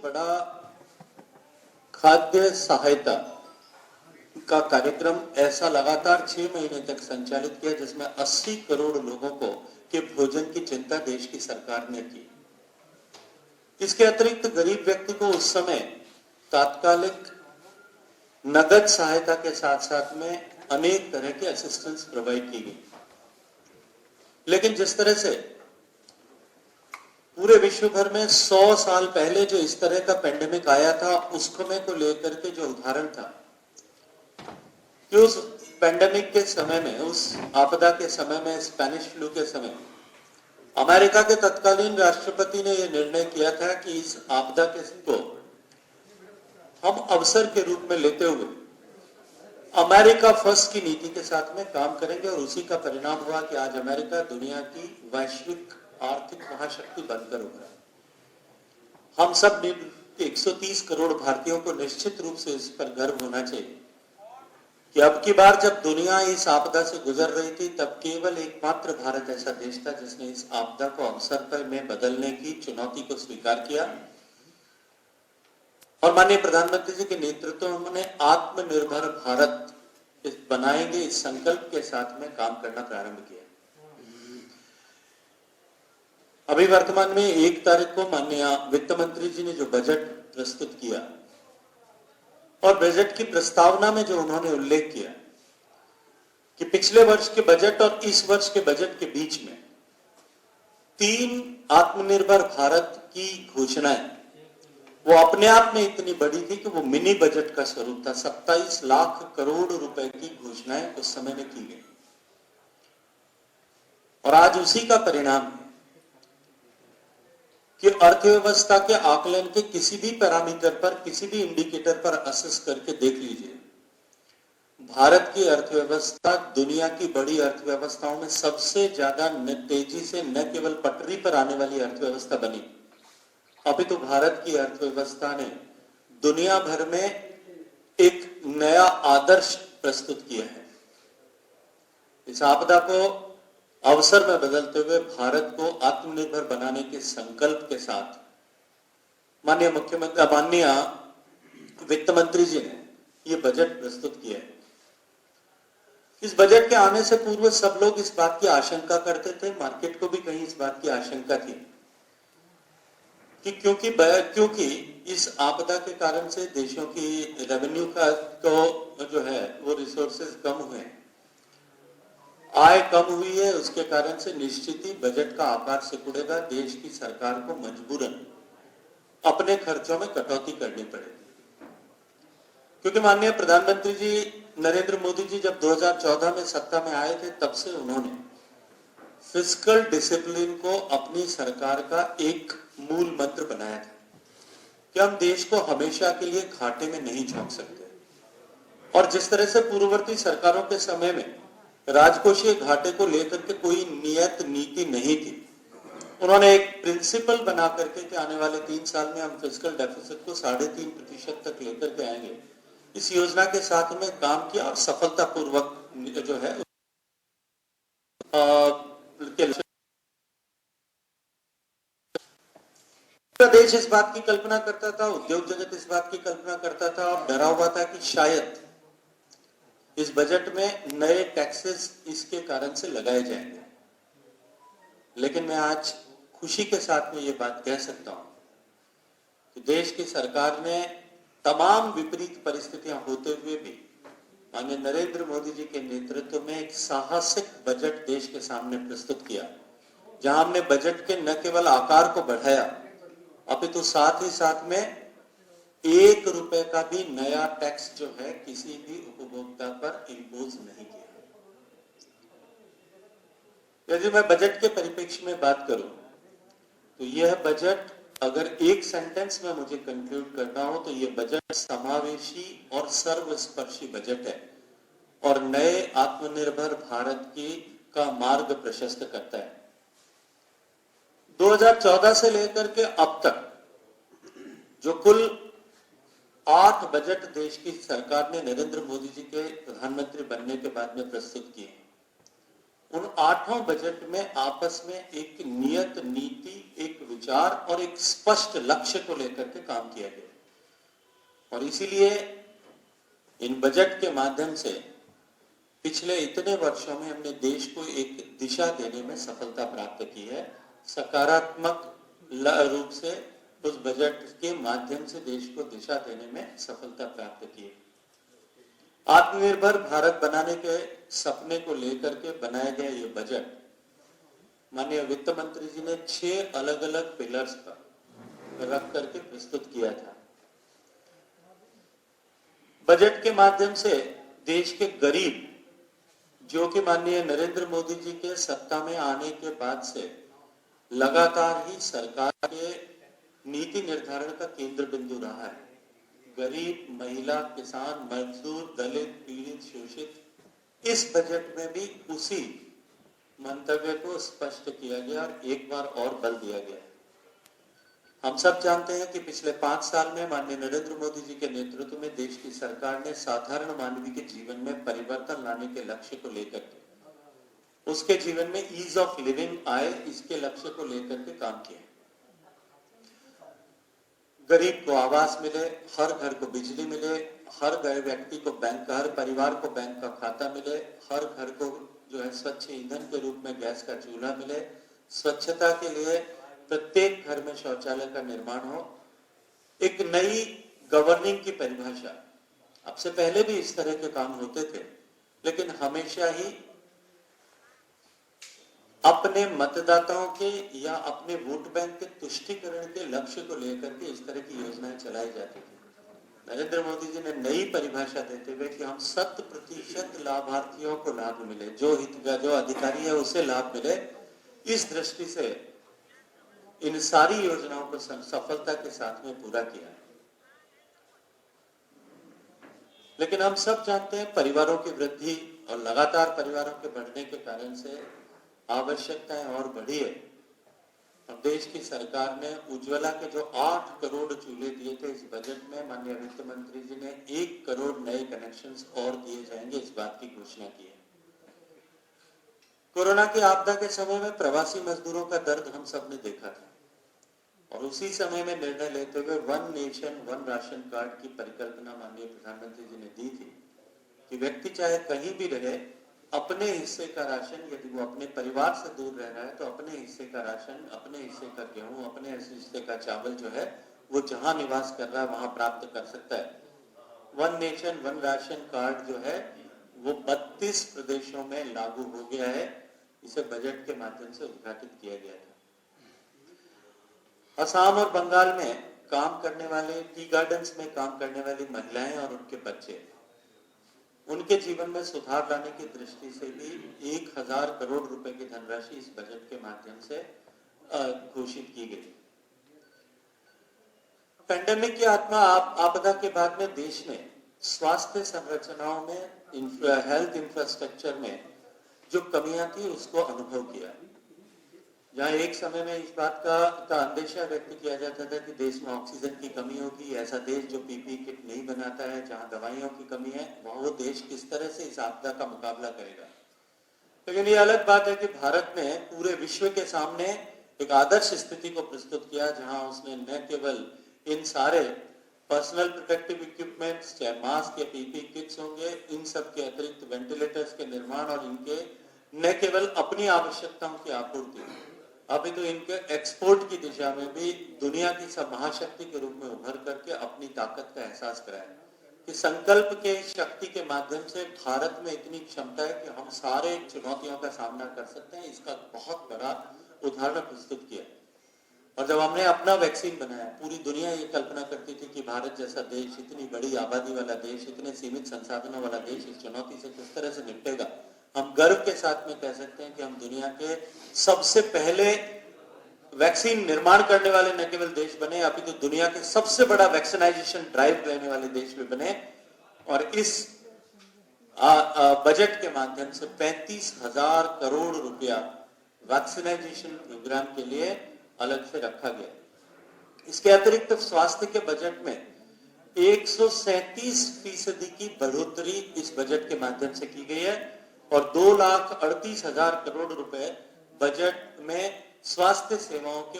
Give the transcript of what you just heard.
बड़ा खाद्य सहायता का कार्यक्रम ऐसा लगातार 6 महीने तक संचालित किया, जिसमें 80 करोड़ लोगों को के भोजन की चिंता देश की सरकार ने की। इसके अतिरिक्त गरीब व्यक्ति को उस समय तात्कालिक नगद सहायता के साथ साथ में अनेक तरह के असिस्टेंस प्रोवाइड की गई। लेकिन जिस तरह से पूरे विश्व भर में 100 साल पहले जो इस तरह का पेंडेमिक आया था, उसको को लेकर के जो उदाहरण था कि उस पेंडेमिक के समय में, उस आपदा के समय में, स्पेनिश फ्लू के समय अमेरिका के तत्कालीन राष्ट्रपति ने यह निर्णय किया था कि इस आपदा को हम अवसर के रूप में लेते हुए अमेरिका फर्स्ट की नीति के साथ में काम करेंगे, और उसी का परिणाम हुआ कि आज अमेरिका दुनिया की वैश्विक आर्थिक महाशक्ति बनकर उभरा। हम सब 130 करोड़ भारतीयों को निश्चित रूप से इस पर गर्व होना चाहिए कि अब की बार जब दुनिया इस आपदा से गुजर रही थी, तब केवल एकमात्र भारत ऐसा देश था जिसने इस आपदा को अवसर पर में बदलने की चुनौती को स्वीकार किया, और माननीय प्रधानमंत्री जी के नेतृत्व में उन्होंने आत्मनिर्भर भारत बनाएंगे इस संकल्प के साथ में काम करना प्रारंभ किया। अभी वर्तमान में 1 तारीख को माननीय वित्त मंत्री जी ने जो बजट प्रस्तुत किया, और बजट की प्रस्तावना में जो उन्होंने उल्लेख किया कि पिछले वर्ष के बजट और इस वर्ष के बजट के बीच में 3 आत्मनिर्भर भारत की घोषणाएं, वो अपने आप में इतनी बड़ी थी कि वो मिनी बजट का स्वरूप था। 27 लाख करोड़ रुपए की घोषणाएं उस समय में की गई, और आज उसी का परिणाम है कि अर्थव्यवस्था के आकलन के किसी भी पैरामीटर पर, किसी भी इंडिकेटर पर असेस करके देख लीजिए, भारत की अर्थव्यवस्था दुनिया की बड़ी अर्थव्यवस्थाओं में सबसे ज्यादा तेजी से न केवल पटरी पर आने वाली अर्थव्यवस्था बनी, अभी तो भारत की अर्थव्यवस्था ने दुनिया भर में एक नया आदर्श प्रस्तुत किया है। इस आपदा को अवसर में बदलते हुए भारत को आत्मनिर्भर बनाने के संकल्प के साथ माननीय मुख्यमंत्री, माननीय वित्त मंत्री जी ने यह बजट प्रस्तुत किया है। इस बजट के आने से पूर्व सब लोग इस बात की आशंका करते थे, मार्केट को भी कहीं इस बात की आशंका थी कि क्योंकि इस आपदा के कारण से देशों की रेवेन्यू का तो जो है वो रिसोर्सेज कम हुए, आय कम हुई है, उसके कारण से निश्चित ही बजट का आकार सिकुड़ेगा, देश की सरकार को मजबूरन अपने खर्चों में कटौती करनी पड़ेगी। क्योंकि माननीय प्रधानमंत्री जी नरेंद्र मोदी जी जब 2014 में सत्ता में आए थे, तब से उन्होंने फिस्कल डिसिप्लिन को अपनी सरकार का एक मूल मंत्र बनाया था कि हम देश को हमेशा के लिए घाटे में नहीं झोंक सकते। और जिस तरह से पूर्ववर्ती सरकारों के समय में राजकोषीय घाटे को लेकर के कोई नियत नीति नहीं थी, उन्होंने एक प्रिंसिपल बना करके कि आने वाले 3 साल में हम फिस्कल डेफिसिट को 3.5% तक लेकर के आएंगे, इस योजना के साथ में काम किया, और सफलतापूर्वक जो है देश इस बात की कल्पना करता था, उद्योग जगत इस बात की कल्पना करता था और डरा हुआ था कि शायद इस बजट में नए टैक्सेस इसके कारण से लगाए जाएंगे। लेकिन मैं आज खुशी के साथ में ये बात कह सकता हूं कि देश की सरकार ने तमाम विपरीत परिस्थितियां होते हुए भी माननीय नरेंद्र मोदी जी के नेतृत्व में एक साहसिक बजट देश के सामने प्रस्तुत किया, जहां हमने बजट के न केवल आकार को बढ़ाया, अपितु साथ ही साथ में 1 रुपए का भी नया टैक्स जो है किसी भी उपभोक्ता पर इंपोज नहीं किया। यदि मैं बजट के परिप्रेक्ष्य में बात करूं तो यह बजट, अगर एक सेंटेंस में मुझे कंक्लूड करना हो तो यह बजट समावेशी और सर्वस्पर्शी बजट है, और नए आत्मनिर्भर भारत की का मार्ग प्रशस्त करता है। 2014 से लेकर के अब तक जो कुल 8 बजट देश की सरकार ने नरेंद्र मोदी जी के प्रधानमंत्री बनने के बाद में प्रस्तुत किए, उन 8 बजट में आपस में एक नियत नीति, एक विचार और एक स्पष्ट लक्ष्य को लेकर के काम किया गया। और इसीलिए इन बजट के माध्यम से पिछले इतने वर्षों में हमने देश को एक दिशा देने में सफलता प्राप्त की है। सकारात्मक रूप से उस बजट के माध्यम से देश को दिशा देने में सफलता प्राप्त की है। आत्मनिर्भर भारत बनाने के सपने को लेकर के बनाया गया ये बजट माननीय वित्त मंत्री जी ने 6 अलग अलग पिलर्स पर रख करके प्रस्तुत किया था। बजट के माध्यम से देश के गरीब, जो कि माननीय नरेंद्र मोदी जी के सत्ता में आने के बाद से लगातार ही सरकार के नीति निर्धारण का केंद्र बिंदु रहा है। गरीब, महिला, किसान, मजदूर, दलित, पीड़ित, शोषित, इस बजट में भी उसी मंतव्य को स्पष्ट किया गया और एक बार और बल दिया गया। हम सब जानते हैं कि पिछले 5 साल में माननीय नरेंद्र मोदी जी के नेतृत्व में देश की सरकार ने साधारण मानवी के जीवन में परिवर्तन लाने के लक्ष्य को लेकर के, उसके जीवन में ईज ऑफ लिविंग आए, इसके लक्ष्य को लेकर के काम किया। गरीब को आवास मिले, हर घर को बिजली मिले, हर व्यक्ति को बैंक, हर परिवार को बैंक का खाता मिले, हर घर को जो है स्वच्छ ईंधन के रूप में गैस का चूल्हा मिले, स्वच्छता के लिए प्रत्येक घर में शौचालय का निर्माण हो, एक नई गवर्निंग की परिभाषा। अब से पहले भी इस तरह के काम होते थे, लेकिन हमेशा ही अपने मतदाताओं के या अपने वोट बैंक के तुष्टिकरण के लक्ष्य को लेकर के इस तरह की योजनाएं चलाई जाती थी। नरेंद्र मोदी जी ने नई परिभाषा देते हुए कि हम 100% लाभार्थियों को लाभ मिले, जो अधिकारी है उसे लाभ मिले, इस दृष्टि से इन सारी योजनाओं को सफलता के साथ में पूरा किया। लेकिन हम सब जानते हैं परिवारों की वृद्धि और लगातार परिवारों के बढ़ने के कारण से आवश्यकताएं और बढ़ी है। और देश की सरकार ने उज्ज्वला के जो 8 करोड़ चूल्हे दिए थे, इस बजट में माननीय वित्त मंत्री जी ने 1 करोड़ नए कनेक्शंस और दिए जाएंगे, इस बात की घोषणा की है। कोरोना की आपदा के समय में प्रवासी मजदूरों का दर्द हम सब ने देखा था और उसी समय में निर्णय लेते हुए 1 नेशन 1 राशन कार्ड की परिकल्पना माननीय प्रधानमंत्री जी ने दी थी कि व्यक्ति चाहे कहीं भी रहे, अपने हिस्से का राशन, यदि वो अपने परिवार से दूर रह रहा है तो अपने हिस्से का राशन, अपने हिस्से का गेहूं, अपने हिस्से का चावल जो है वो जहां निवास कर रहा है वहां प्राप्त कर सकता है। 1 नेशन 1 राशन कार्ड जो है वो 32 प्रदेशों में लागू हो गया है। इसे बजट के माध्यम से उद्घाटित किया गया था। असम और बंगाल में काम करने वाले, टी गार्डन्स में काम करने वाली महिलाएं और उनके बच्चे, उनके जीवन में सुधार लाने की दृष्टि से भी 1000 करोड़ रुपए की धनराशि इस बजट के माध्यम से घोषित की गई। पेंडेमिक की आपदा के बाद में देश ने स्वास्थ्य संरचनाओं में, हेल्थ इंफ्रास्ट्रक्चर में जो कमियां थी उसको अनुभव किया। जहां एक समय में इस बात का अंदेशा व्यक्त किया जाता था कि देश में ऑक्सीजन की कमी होगी, ऐसा देश जो पीपीई किट नहीं बनाता है, जहां दवाइयों की कमी है, वहां वो देश किस तरह से इस आपदा का मुकाबला करेगा। लेकिन ये अलग बात है कि भारत ने पूरे विश्व के सामने एक आदर्श स्थिति को प्रस्तुत किया, जहां उसने न केवल इन सारे पर्सनल प्रोटेक्टिव इक्विपमेंट्स, चाहे मास्क या पीपीई किट्स होंगे, इन सब के अतिरिक्त वेंटिलेटर्स के निर्माण और इनके न केवल अपनी आवश्यकताओं की आपूर्ति, अभी तो इनके एक्सपोर्ट की दिशा में भी दुनिया की सब महाशक्ति के रूप में उभर करके अपनी ताकत का एहसास कराया कि संकल्प के शक्ति के माध्यम से भारत में इतनी क्षमता है कि हम सारे चुनौतियों का सामना कर सकते हैं। इसका बहुत बड़ा उदाहरण प्रस्तुत किया। और जब हमने अपना वैक्सीन बनाया, पूरी दुनिया ये कल्पना करती थी कि भारत जैसा देश, इतनी बड़ी आबादी वाला देश, इतने सीमित संसाधनों वाला देश इस चुनौती से किस तरह से निपटेगा। हम गर्व के साथ में कह सकते हैं कि हम दुनिया के सबसे पहले वैक्सीन निर्माण करने वाले न केवल देश बने, अभी तो दुनिया के सबसे बड़ा वैक्सीनाइजेशन ड्राइव लेने वाले देश भी बने। और इस बजट के माध्यम से 35,000 करोड़ रुपया वैक्सीनाइजेशन प्रोग्राम के लिए अलग से रखा गया। इसके अतिरिक्त स्वास्थ्य के बजट में 137% की बढ़ोतरी इस बजट के माध्यम से की गई है। और 2,38,000 करोड़ रुपए बजट में स्वास्थ्य सेवाओं के